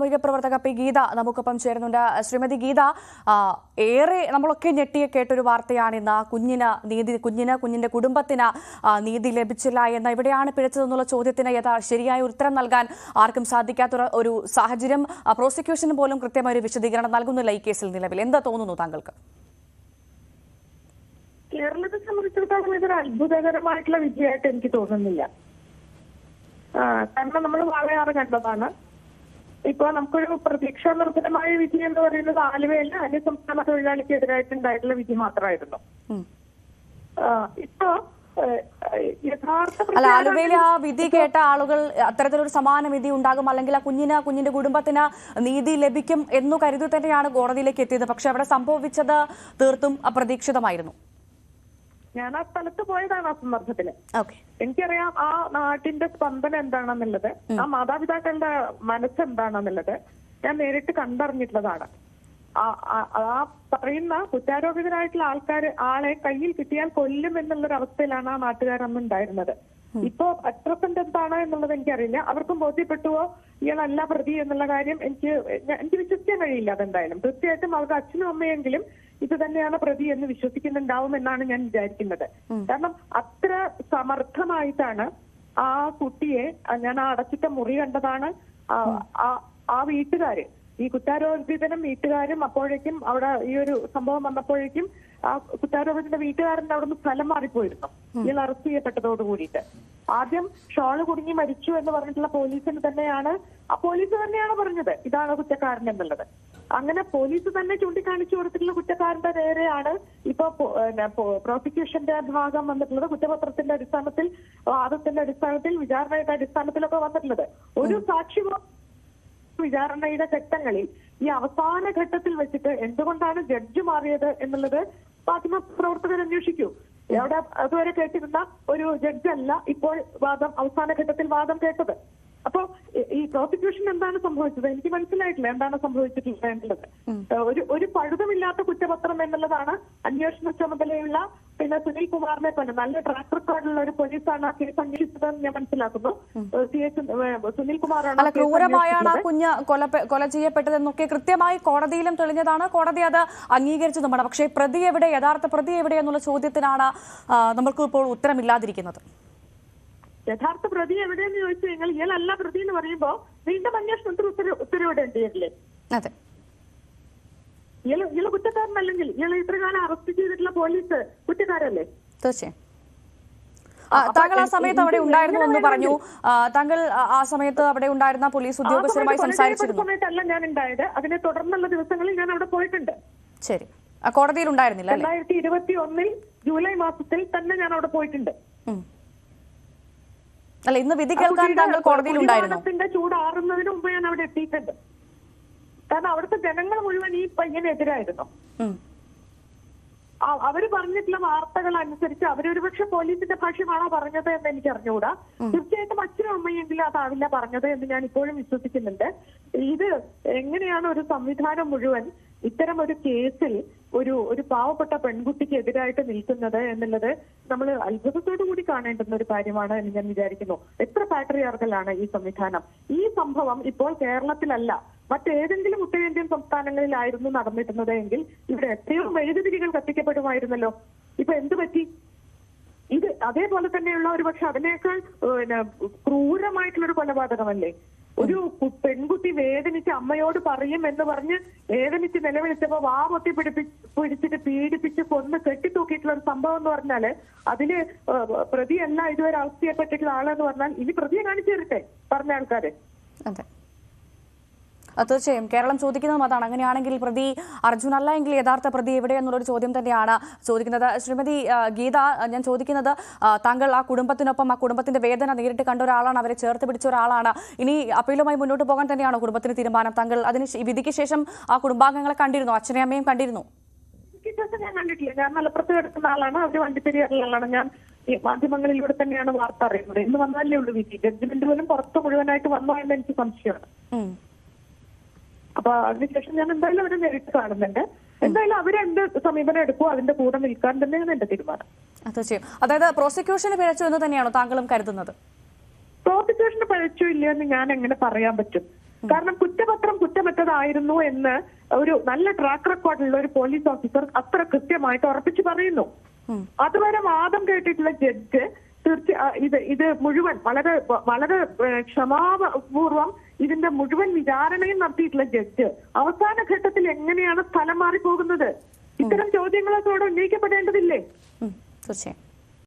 സാമൂഹിക പ്രവർത്തക പി ഗീത നമുക്കൊപ്പം ചേരുന്നുണ്ട്. ശ്രീമതി ഗീത, ഏറെ നമ്മളൊക്കെ ഞെട്ടിയെ കേട്ടൊരു വാർത്തയാണ് ഇന്ന്. കുഞ്ഞിന്റെ കുടുംബത്തിന് നീതി ലഭിച്ചില്ല എന്ന, ഇവിടെയാണ് പിഴച്ചതെന്നുള്ള ചോദ്യത്തിന് ശരിയായ ഉത്തരം നൽകാൻ ആർക്കും സാധിക്കാത്ത ഒരു സാഹചര്യം. പ്രോസിക്യൂഷന് പോലും കൃത്യമായ ഒരു വിശദീകരണം നൽകുന്നില്ല ഈ കേസിൽ നിലവിൽ. എന്താ തോന്നുന്നു താങ്കൾക്ക്? കേരളത്തെ സംബന്ധിച്ചിടത്തോളം ഇതൊരു അത്ഭുതകരമായിട്ടുള്ള വിജയമായിട്ട് എനിക്ക് തോന്നുന്നില്ല. കാരണം നമ്മൾ വാളയാറ് കണ്ടതാണ്. ഇപ്പൊ നമുക്കൊരു പ്രതീക്ഷാ നിർഭരമായ വിധി എന്ന് പറയുന്നത് ആലുവയിൽ അന്യസംസ്ഥാന തൊഴിലാളിക്കെതിരായിട്ടുണ്ടായിട്ടുള്ള വിധി മാത്രമായിരുന്നു. ഇപ്പൊ അല്ല, ആലുവയിലെ ആ വിധി കേട്ട ആളുകൾ അത്തരത്തിലൊരു സമാന വിധി ഉണ്ടാകും, അല്ലെങ്കിൽ ആ കുഞ്ഞിന്റെ കുടുംബത്തിന് നീതി ലഭിക്കും എന്നു കരുതി തന്നെയാണ് കോടതിയിലേക്ക് എത്തിയത്. പക്ഷെ അവിടെ സംഭവിച്ചത് തീർത്തും അപ്രതീക്ഷിതമായിരുന്നു. ഞാൻ ആ സ്ഥലത്ത് പോയതാണ് ആ സന്ദർഭത്തില്. എനിക്കറിയാം ആ നാട്ടിന്റെ സ്പന്ദനം എന്താണെന്നുള്ളത്, ആ മാതാപിതാക്കളുടെ മനസ്സെന്താണെന്നുള്ളത് ഞാൻ നേരിട്ട് കണ്ടറിഞ്ഞിട്ടുള്ളതാണ്. ആ പറയുന്ന കുറ്റാരോപിതരായിട്ടുള്ള ആളെ കയ്യിൽ കിട്ടിയാൽ കൊല്ലും എന്നുള്ളൊരു അവസ്ഥയിലാണ് ആ നാട്ടുകാരന്ന് ഉണ്ടായിരുന്നത്. ഇപ്പോ അറ്റ് പ്രസന്റ് എന്താണ് എന്നുള്ളത് എനിക്കറിയില്ല. അവർക്കും ബോധ്യപ്പെട്ടുവോ ഇയാളല്ല പ്രതി എന്നുള്ള കാര്യം എനിക്ക് വിശ്വസിക്കാൻ കഴിയില്ല. അതെന്തായാലും തീർച്ചയായിട്ടും അവർക്ക് അച്ഛനും അമ്മയെങ്കിലും ഇത് തന്നെയാണ് പ്രതി എന്ന് വിശ്വസിക്കുന്നുണ്ടാവും എന്നാണ് ഞാൻ വിചാരിക്കുന്നത്. കാരണം അത്ര സമർത്ഥമായിട്ടാണ് ആ കുട്ടിയെ, ഞാൻ ആ അടച്ചിട്ട മുറി കണ്ടതാണ്, ആ വീട്ടുകാര്, ഈ കുറ്റാരോപിതനും വീട്ടുകാരും അപ്പോഴേക്കും അവിടെ ഈ ഒരു സംഭവം വന്നപ്പോഴേക്കും ആ കുറ്റാരോപിതന്റെ വീട്ടുകാരന്റെ അവിടെ നിന്ന് സ്ഥലം മാറിപ്പോയിരുന്നു ഇയാൾ അറസ്റ്റ് ചെയ്യപ്പെട്ടതോട് കൂടിയിട്ട്. ആദ്യം ഷോള് കുടുങ്ങി മരിച്ചു എന്ന് പറഞ്ഞിട്ടുള്ള പോലീസിന് തന്നെയാണ് പോലീസ് തന്നെയാണ് പറഞ്ഞത് ഇതാണ് കുറ്റക്കാരൻ എന്നുള്ളത്. അങ്ങനെ പോലീസ് തന്നെ ചൂണ്ടിക്കാണിച്ചു കൊടുത്തിട്ടുള്ള കുറ്റക്കാരന്റെ നേരെയാണ് ഇപ്പൊ പ്രോസിക്യൂഷന്റെ ഭാഗം വന്നിട്ടുള്ളത്. കുറ്റപത്രത്തിന്റെ അടിസ്ഥാനത്തിൽ, വാദത്തിന്റെ അടിസ്ഥാനത്തിൽ, വിചാരണയുടെ അടിസ്ഥാനത്തിലൊക്കെ വന്നിട്ടുള്ളത്. ഒരു സാക്ഷി വിചാരണയുടെ ഘട്ടങ്ങളിൽ ഈ അവസാന ഘട്ടത്തിൽ വെച്ചിട്ട് എന്തുകൊണ്ടാണ് ജഡ്ജ് മാറിയത് എന്നുള്ളത് മാധ്യമ പ്രവർത്തകർ അന്വേഷിക്കൂ. അവിടെ അതുവരെ കേട്ടിരുന്ന ഒരു ജഡ്ജല്ല ഇപ്പോൾ അവസാന ഘട്ടത്തിൽ വാദം കേട്ടത്. അപ്പോ ഈ പ്രോസിക്യൂഷൻ എന്താണ് സംഭവിച്ചത് എനിക്ക് മനസ്സിലായിട്ടില്ല, എന്താണ് സംഭവിച്ചിട്ടുള്ളത് എന്നുള്ളത്. ഒരു പഴുതുമില്ലാത്ത കുറ്റപത്രം എന്നുള്ളതാണ് അന്വേഷണ ചുമതലയുള്ള പിന്നെ സുനിൽ കുമാറിനെ പോലെ നല്ല ട്രാക്ക് റെക്കോർഡുള്ള ഒരു പോലീസാണ് ആ കേസ് അന്വേഷിച്ചതെന്ന് ഞാൻ മനസ്സിലാക്കുന്നു. സുനിൽ കുമാറാണ്. ക്രൂരമായാണ് ആ കുഞ്ഞ് കൊല ചെയ്യപ്പെട്ടതെന്നൊക്കെ കൃത്യമായി കോടതിയിലും തെളിഞ്ഞതാണ്. കോടതി അത് അംഗീകരിച്ചതുമാണ്. പക്ഷേ പ്രതി എവിടെ, യഥാർത്ഥ പ്രതി എവിടെ എന്നുള്ള ചോദ്യത്തിനാണ് നമ്മൾക്ക് ഇപ്പോൾ ഉത്തരമില്ലാതിരിക്കുന്നത്. യഥാർത്ഥ പ്രതി എവിടെയെന്ന് ചോദിച്ചു കഴിഞ്ഞാൽ ഇയാളല്ല പ്രതി എന്ന് പറയുമ്പോ വീണ്ടും അന്വേഷണത്തിൽ ഉത്തരവിടേണ്ടിയല്ലേ? അതെ, ഇയാള് കുറ്റക്കാരനല്ലെങ്കിൽ ഇയാളെ ഇത്രകാലം അറസ്റ്റ് ചെയ്തിട്ടുള്ള പോലീസ് കുറ്റക്കാരല്ലേ? തീർച്ചയായും. താങ്കൾ ആ സമയത്ത് അവിടെ ഉണ്ടായിരുന്നു എന്ന് പറഞ്ഞു. താങ്കൾ ആ സമയത്ത് അവിടെ ഉണ്ടായിരുന്ന പോലീസ് ഉദ്യോഗസ്ഥരുമായി സംസാരിച്ചിരുന്നു? സമയത്തല്ല ഞാൻ ഉണ്ടായത്, അതിനെ തുടർന്നുള്ള ദിവസങ്ങളിൽ ഞാൻ അവിടെ പോയിട്ടുണ്ട്. ശരി, കോടതിയിൽ ഉണ്ടായിരുന്നില്ല? 2021 ജൂലൈ മാസത്തിൽ തന്നെ ഞാൻ അവിടെ പോയിട്ടുണ്ട്. അല്ല, ഇന്ന് വിധി കേൾക്കാൻ താങ്കൾ കോടതിയിൽ ഉണ്ടായിരുന്നു? ചൂടാറുന്നതിന് മുമ്പ് ഞാൻ അവിടെ എത്തിയിട്ടുണ്ട്. കാരണം അവിടുത്തെ ജനങ്ങൾ മുഴുവൻ ഈ പയ്യനെതിരായിരുന്നു. അവര് പറഞ്ഞിട്ടുള്ള വാർത്തകൾ അനുസരിച്ച് അവരൊരുപക്ഷെ പോലീസിന്റെ ഭാഷ്യമാണോ പറഞ്ഞത് എന്ന് എനിക്ക് അറിഞ്ഞുകൂടാ. തീർച്ചയായിട്ടും അച്ഛനും അമ്മയെങ്കിലും അതാവില്ല പറഞ്ഞത് എന്ന് ഞാൻ ഇപ്പോഴും വിശ്വസിക്കുന്നുണ്ട്. ഇത് എങ്ങനെയാണ് ഒരു സംവിധാനം മുഴുവൻ ഇത്തരം ഒരു കേസിൽ ഒരു പാവപ്പെട്ട പെൺകുട്ടിക്ക് എതിരായിട്ട് നിൽക്കുന്നത് എന്നുള്ളത് നമ്മൾ അത്ഭുതത്തോടു കൂടി കാണേണ്ടുന്ന ഒരു കാര്യമാണ് എന്ന് ഞാൻ വിചാരിക്കുന്നു. എത്ര പാട്രിയാർക്കലാണ് ഈ സംവിധാനം. ഈ സംഭവം ഇപ്പോൾ കേരളത്തിലല്ല, മറ്റേതെങ്കിലും ഉത്തരേന്ത്യൻ സംസ്ഥാനങ്ങളിലായിരുന്നു നടന്നിരുന്നത് എങ്കിൽ ഇവിടെ എത്രയോ മെഴുകുതിരികൾ കത്തിക്കപ്പെടുമായിരുന്നല്ലോ. ഇപ്പൊ എന്ത് പറ്റി? ഇത് അതേപോലെ തന്നെയുള്ള ഒരു പക്ഷെ അതിനേക്കാൾ ക്രൂരമായിട്ടുള്ളൊരു കൊലപാതകമല്ലേ? ഒരു പെൺകുട്ടി വേദനിച്ച് അമ്മയോട് പറയും എന്ന് പറഞ്ഞ് വേദനിച്ച് നിലവിളിച്ചപ്പോ പൊത്തി പിടിച്ചിട്ട് പീഡിപ്പിച്ച് കൊന്ന് കെട്ടിത്തൂക്കിയിട്ടുള്ള ഒരു സംഭവം എന്ന് പറഞ്ഞാല് അതില് പ്രതിയല്ല ഇതുവരെ അറസ്റ്റ് ചെയ്യപ്പെട്ടിട്ടുള്ള ആളെന്ന് പറഞ്ഞാൽ ഇനി പ്രതിയെ കാണിച്ചു തരട്ടെ പറഞ്ഞ ആൾക്കാര്. അതെ, തീർച്ചയായും കേരളം ചോദിക്കുന്നതും അതാണ്. അങ്ങനെയാണെങ്കിൽ പ്രതി അർജുൻ അല്ല എങ്കിൽ യഥാർത്ഥ പ്രതി എവിടെ എന്നുള്ളൊരു ചോദ്യം തന്നെയാണ് ചോദിക്കുന്നത്. ശ്രീമതി ഗീത, ഞാൻ ചോദിക്കുന്നത്, താങ്കൾ ആ കുടുംബത്തിനൊപ്പം, ആ കുടുംബത്തിന്റെ വേദന നേരിട്ട് കണ്ട ഒരാളാണ്, അവരെ ചേർത്ത് പിടിച്ച ഒരാളാണ്. ഇനി അപ്പീലുമായി മുന്നോട്ട് പോകാൻ തന്നെയാണോ കുടുംബത്തിന് തീരുമാനം? താങ്കൾ ഈ വിധിക്ക് ശേഷം ആ കുടുംബാംഗങ്ങളെ കണ്ടിരുന്നു? അച്ഛനെയും അമ്മയും കണ്ടിരുന്നു? ഞാൻ കണ്ടിട്ടില്ല. ഞാൻ മലപ്പുറത്ത് കിടക്കുന്ന ആളാണ്, അവര് വണ്ടിപ്പെരിയാറുള്ള ആളാണ്. ഞാൻ ഈ മാധ്യമങ്ങളിലൂടെ തന്നെയാണ് വാർത്ത അറിയുന്നത്. ഇന്ന് വന്നാലേ ഉള്ളൂ വിധി. ജഡ്ജ്മെന്റ് പോലും പുറത്ത് മുഴുവനായിട്ട് വന്നോ എന്ന് എനിക്ക് സംശയമാണ്. അപ്പൊ അതിനുശേഷം ഞാൻ എന്തായാലും അവരെ നേരിട്ട് കാണുന്നുണ്ട്. എന്തായാലും അവരെന്ത് സമീപനം എടുക്കുമോ അതിന്റെ കൂടെ നിൽക്കാൻ തന്നെയാണ് എന്റെ തീരുമാനം. തീർച്ചയായും. അതായത് പ്രോസിക്യൂഷന് പിഴച്ചു എന്ന് തന്നെയാണോ താങ്കളും കരുതുന്നത്? പ്രോസിക്യൂഷന് പിഴച്ചു ഇല്ലയെന്ന് ഞാൻ എങ്ങനെ പറയാൻ പറ്റും? കാരണം കുറ്റപത്രം കുറ്റമറ്റതായിരുന്നു എന്ന് ഒരു നല്ല ട്രാക്ക് റെക്കോർഡുള്ള ഒരു പോലീസ് ഓഫീസർ അത്ര കൃത്യമായിട്ട് ഉറപ്പിച്ചു പറയുന്നു. അതുവരെ വാദം കേട്ടിട്ടുള്ള ജഡ്ജ് ഇത് മുഴുവൻ വളരെ വളരെ ക്ഷമാപൂർവം ഇതിന്റെ മുഴുവൻ വിചാരണയും നടത്തിയിട്ടുള്ള ജഡ്ജ് അവസാന ഘട്ടത്തിൽ എങ്ങനെയാണ് സ്ഥലം മാറിപ്പോകുന്നത്? ഇത്തരം ചോദ്യങ്ങളൊക്കെ ഉന്നയിക്കപ്പെടേണ്ടതില്ലേ? തീർച്ചയായും.